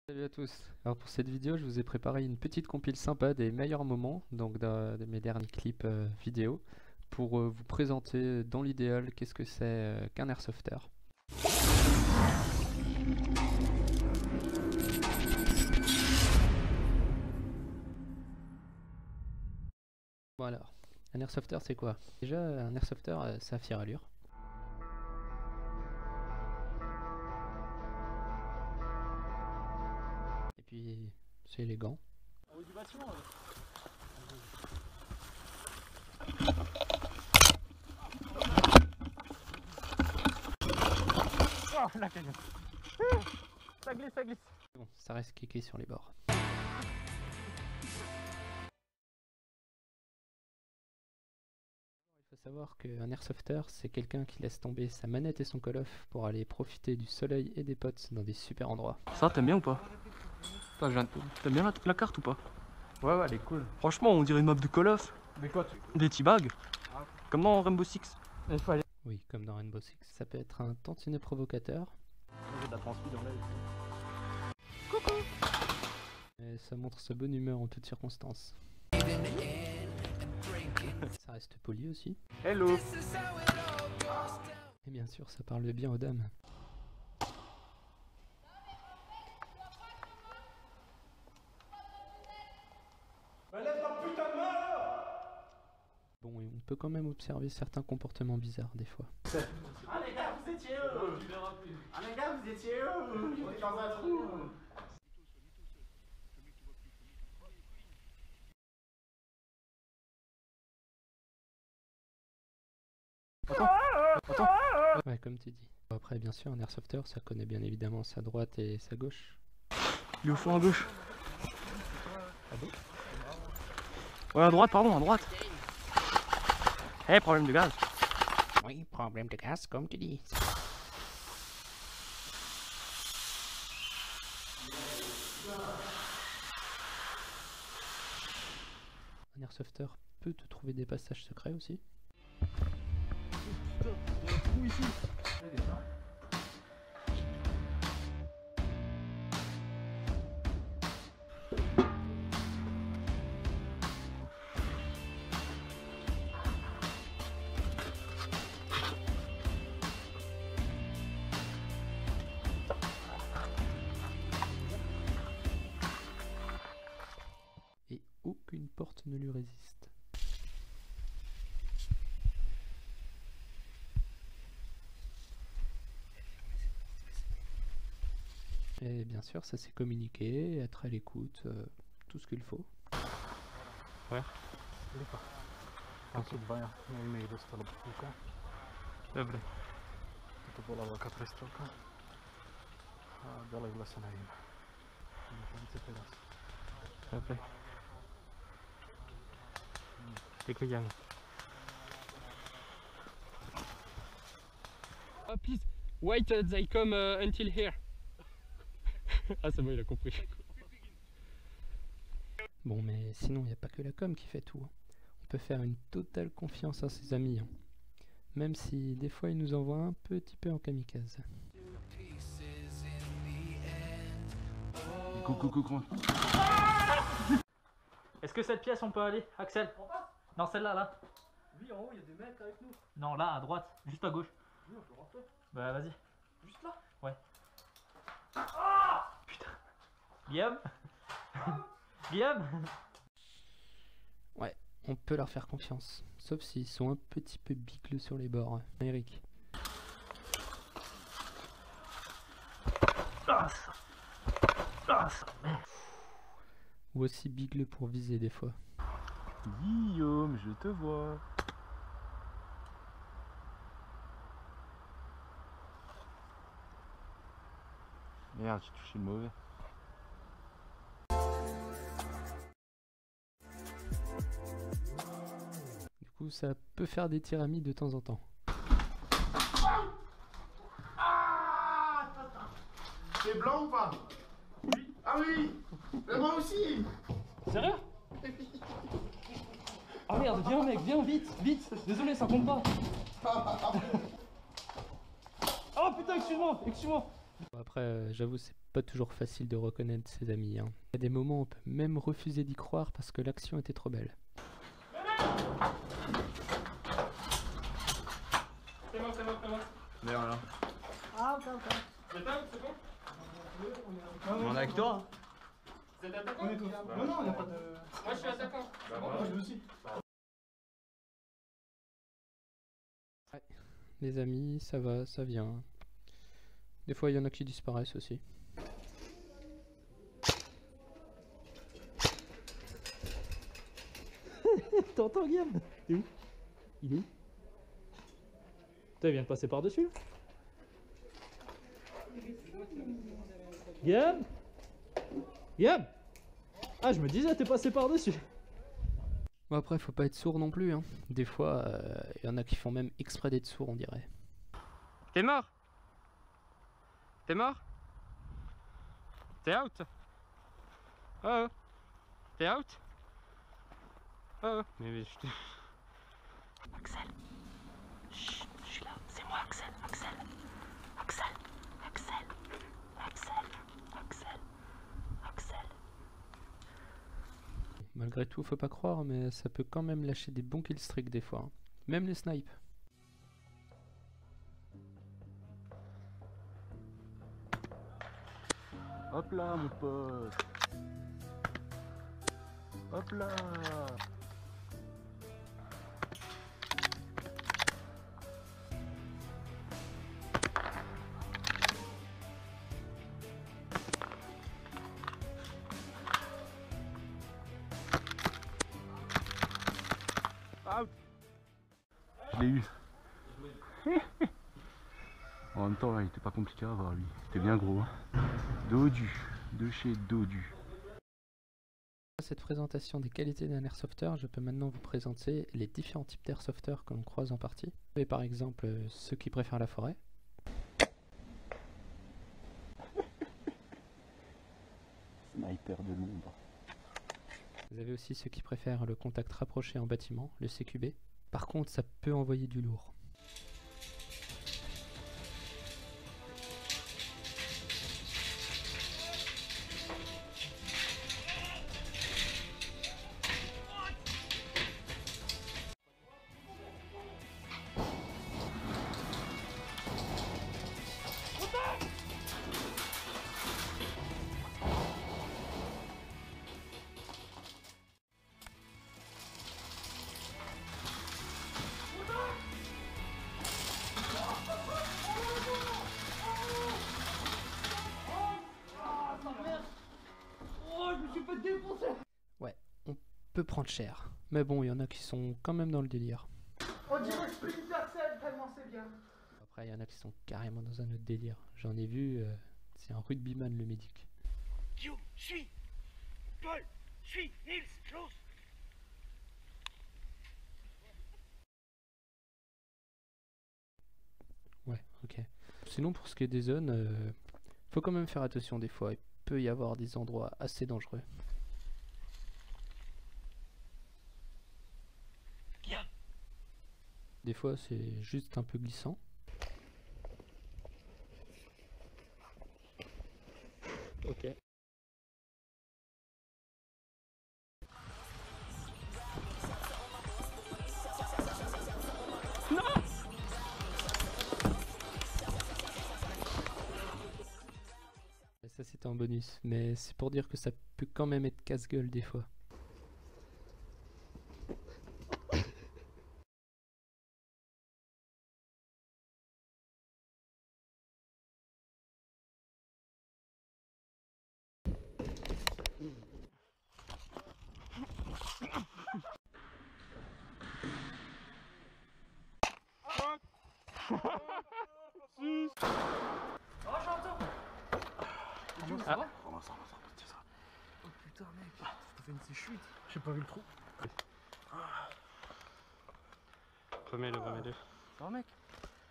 Salut à tous. Alors pour cette vidéo, je vous ai préparé une petite compile sympa des meilleurs moments, donc de mes derniers clips vidéo, pour vous présenter dans l'idéal qu'est-ce que c'est qu'un airsofter. Bon alors, un airsofter c'est quoi? Déjà, un airsofter ça a fière allure. Et puis c'est élégant. Oh la cagnotte. Ça glisse, ça glisse. Bon, ça reste kéké sur les bords. Il faut savoir qu'un airsofter, c'est quelqu'un qui laisse tomber sa manette et son call-off pour aller profiter du soleil et des potes dans des super endroits. Ça, t'aimes bien ou pas? T'aimes bien la carte ou pas? Ouais, elle est cool. Franchement, on dirait une map de Call of. Mais quoi Des teabags. Comme dans Rainbow Six. Il faut aller. Oui, comme dans Rainbow Six. Ça peut être un tantinet provocateur. J'ai de la transpi dans l'œil. Coucou! Et ça montre sa bonne humeur en toutes circonstances. Ça reste poli aussi. Hello. Et bien sûr, ça parle bien aux dames. Bon, et on peut quand même observer certains comportements bizarres des fois. Ah les gars, vous étiez où? Ah les gars, vous étiez où? On est dans un trou. Attends. Ouais, comme tu dis. Après, bien sûr, un airsofter, ça connaît bien évidemment sa droite et sa gauche. Il est au fond à gauche. Ah bon? Ouais, à droite, pardon, à droite. Eh, problème de gaz. Oui, problème de gaz, comme tu dis. Un airsofter peut te trouver des passages secrets aussi. Où ici? Et aucune porte ne lui résiste. Et bien sûr, ça c'est communiquer, être à l'écoute, tout ce qu'il faut. Ouais. Tam dwa maile dostalo kilka. Dobra. To była walka trestroka. A dalej w lasę na nim. Co teraz? Dobra. Tylko ja. Please, wait they come until here. Ah c'est bon, il a compris. Bon, mais sinon, il n'y a pas que la com qui fait tout. On peut faire une totale confiance à ses amis. Même si des fois, ils nous envoient un petit peu en kamikaze. Coucou. Est-ce que cette pièce on peut aller, Axel? Non, celle-là, là. Oui, en haut, il y a des mecs avec nous. Non, là, à droite, juste à gauche. Oui, on peut rentrer. Bah vas-y. Juste là. Ouais. Ah putain. Guillaume. Guillaume. Ouais, on peut leur faire confiance. Sauf s'ils sont un petit peu bicleux sur les bords. Eric. Ou aussi bigleux pour viser des fois. Guillaume, je te vois. Merde, j'ai touché le mauvais. Du coup, ça peut faire des tiramis de temps en temps. C'est blanc ou pas? Oui. Ah oui. Mais moi aussi. Sérieux? Ah merde, viens mec, viens vite. Désolé, ça compte pas. Oh putain, excuse-moi. Bon, après, j'avoue, c'est pas toujours facile de reconnaître ses amis, hein. Il y a des moments où on peut même refuser d'y croire parce que l'action était trop belle. C'est bon, c'est bon, c'est bon. D'ailleurs là. Ah, ok, ok. C'est bon, c'est bon. On est avec toi hein. Vous êtes attaquant? On est tous. Non, non, il n'y a pas de. Moi je suis attaquant. C'est bon. Moi, je aussi. Les amis, ça va, ça vient. Des fois, il y en a qui disparaissent aussi. T'entends Guillaume? Il est où? Il est où? Putain, il vient de passer par-dessus là. Guillaume? Guillaume? Ah, je me disais, t'es passé par-dessus. Bon, après, faut pas être sourd non plus, hein. Des fois, il y en a qui font même exprès d'être sourds, on dirait. T'es mort? T'es mort? T'es out? Oh, t'es out? Oh, mais je te... Axel, chut, je suis là, c'est moi Axel, Axel, Axel, Axel, Axel, Axel, Axel. Malgré tout, faut pas croire, mais ça peut quand même lâcher des bons killstreaks des fois, hein. Même les snipes. Hop là mon pote. Hop là. Out. Je l'ai eu. En même temps, là, il était pas compliqué à avoir lui. C'était bien gros. Hein. Dodu. De chez Dodu. Cette présentation des qualités d'un airsofter, je peux maintenant vous présenter les différents types d'airsofters que l'on croise en partie. Et par exemple, ceux qui préfèrent la forêt. Sniper de l'ombre. Vous avez aussi ceux qui préfèrent le contact rapproché en bâtiment, le CQB. Par contre, ça peut envoyer du lourd. Ouais, on peut prendre cher. Mais bon, il y en a qui sont quand même dans le délire. On dirait Splinter Cell, tellement c'est bien. Après, il y en a qui sont carrément dans un autre délire. J'en ai vu, c'est un rugbyman le médic. Guillaume, suis! Paul, suis! Nils, close! Ouais, ok. Sinon, pour ce qui est des zones, faut quand même faire attention des fois. Il peut y avoir des endroits assez dangereux. Guillaume! Des fois, c'est juste un peu glissant. Ok. Ça c'était en bonus, mais c'est pour dire que ça peut quand même être casse-gueule des fois. Oh putain, mec, t'as fait une chute. J'ai pas vu le trou. Remets-le, remets-le. Ça va, mec?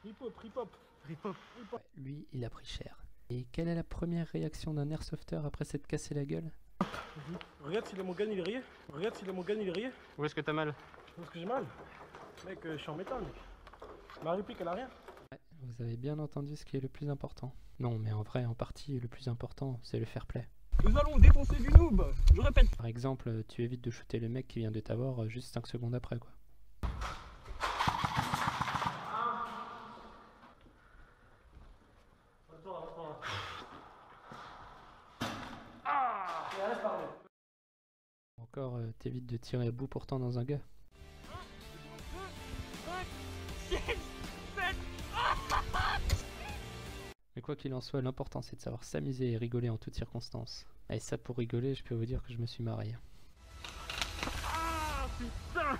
Rip-hop, rip-hop, rip-hop, rip-hop. Ouais, lui, il a pris cher. Et quelle est la première réaction d'un airsofter après s'être cassé la gueule? Regarde si le Morgan il est rayé. Regarde si le Morgan il est rayé. Où est-ce que t'as mal? Parce que j'ai mal. Mec, je suis en métal, mec. Ma réplique elle a rien. Ouais, Vous avez bien entendu ce qui est le plus important. Non, mais en vrai, en partie, le plus important, c'est le fair play. Nous allons défoncer du noob. Je répète. Par exemple, tu évites de shooter le mec qui vient de t'avoir juste 5 secondes après, quoi. Encore, t'évites de tirer à bout portant dans un gars. Mais quoi qu'il en soit, l'important c'est de savoir s'amuser et rigoler en toutes circonstances. Et ça, pour rigoler, je peux vous dire que je me suis marré. Ah putain.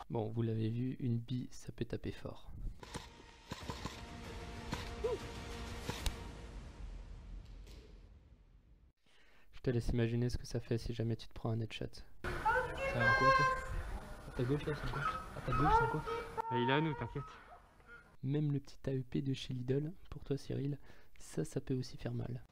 Bon, vous l'avez vu, une bille, ça peut taper fort. Je te laisse imaginer ce que ça fait si jamais tu te prends un headshot. Ça va un coup, toi? À ta gauche, là, c'est quoi? À ta gauche, c'est quoi? Il est à nous, t'inquiète. Même le petit AEP de chez Lidl, pour toi Cyril, ça peut aussi faire mal.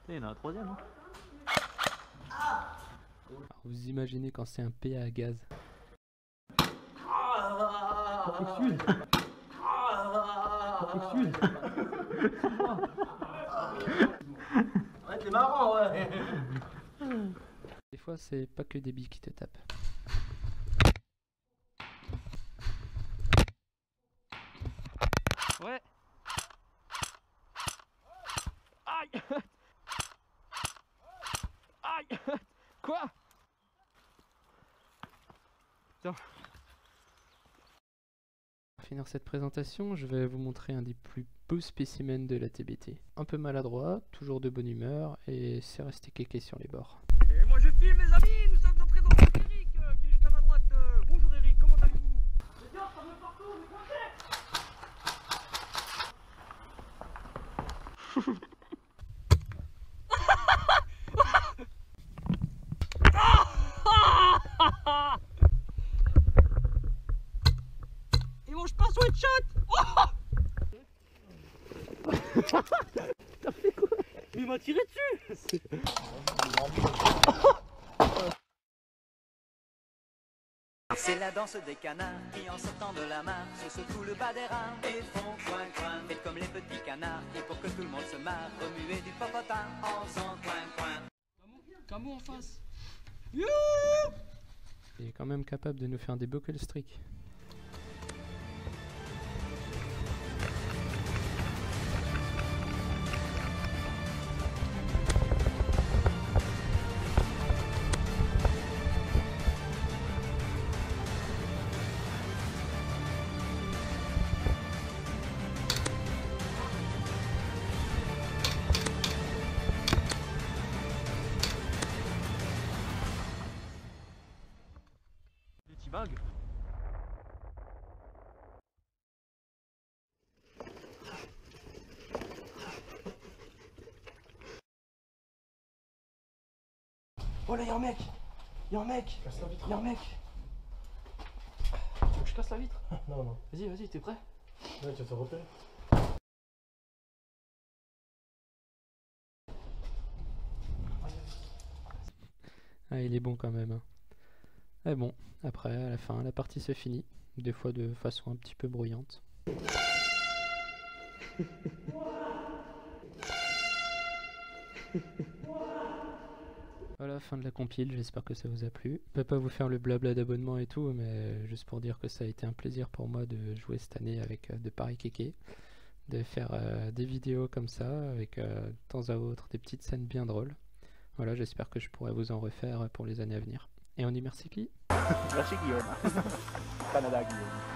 Il y en a un troisième, hein? Alors, vous imaginez quand c'est un PA à gaz. Ouais, t'es marrant, ouais. Des fois, c'est pas que des billes qui te tapent. Ouais. Aïe. Aïe. Quoi? Pour finir cette présentation, je vais vous montrer un des plus beaux spécimens de la TBT. Un peu maladroit, toujours de bonne humeur, et c'est resté kéké sur les bords. Et moi je filme les amis, nous sommes en présence d'Eric qui est juste à ma droite. Bonjour Eric, comment allez-vous? Il mange pas sweatshot. T'as fait quoi? Il m'a tiré dessus. C'est la danse des canards qui en sortant de la mare se secouent le bas des rames et font coin coin. Faites comme les petits canards et pour que tout le monde se marre, remuez du popotin en faisant coin coin. Camo en face. Il est quand même capable de nous faire des beaux kill streaks. Des petits bugs. Oh là, y'a un mec. Y'a un mec. Casse la vitre. Y'a un mec. Tu veux que je casse la vitre? Non, non. Vas-y, vas-y, t'es prêt? Ouais, tu vas te repérer. Ah, il est bon quand même. Hein. Mais bon, après, à la fin, la partie se finit. Des fois de façon un petit peu bruyante. Voilà, fin de la compile, j'espère que ça vous a plu. Je vais pas vous faire le blabla d'abonnement et tout, mais juste pour dire que ça a été un plaisir pour moi de jouer cette année avec de pareils kékés. De faire des vidéos comme ça, avec de temps à autre des petites scènes bien drôles. Voilà, j'espère que je pourrai vous en refaire pour les années à venir. Et on dit merci qui? Merci Guillaume. Canada Guillaume.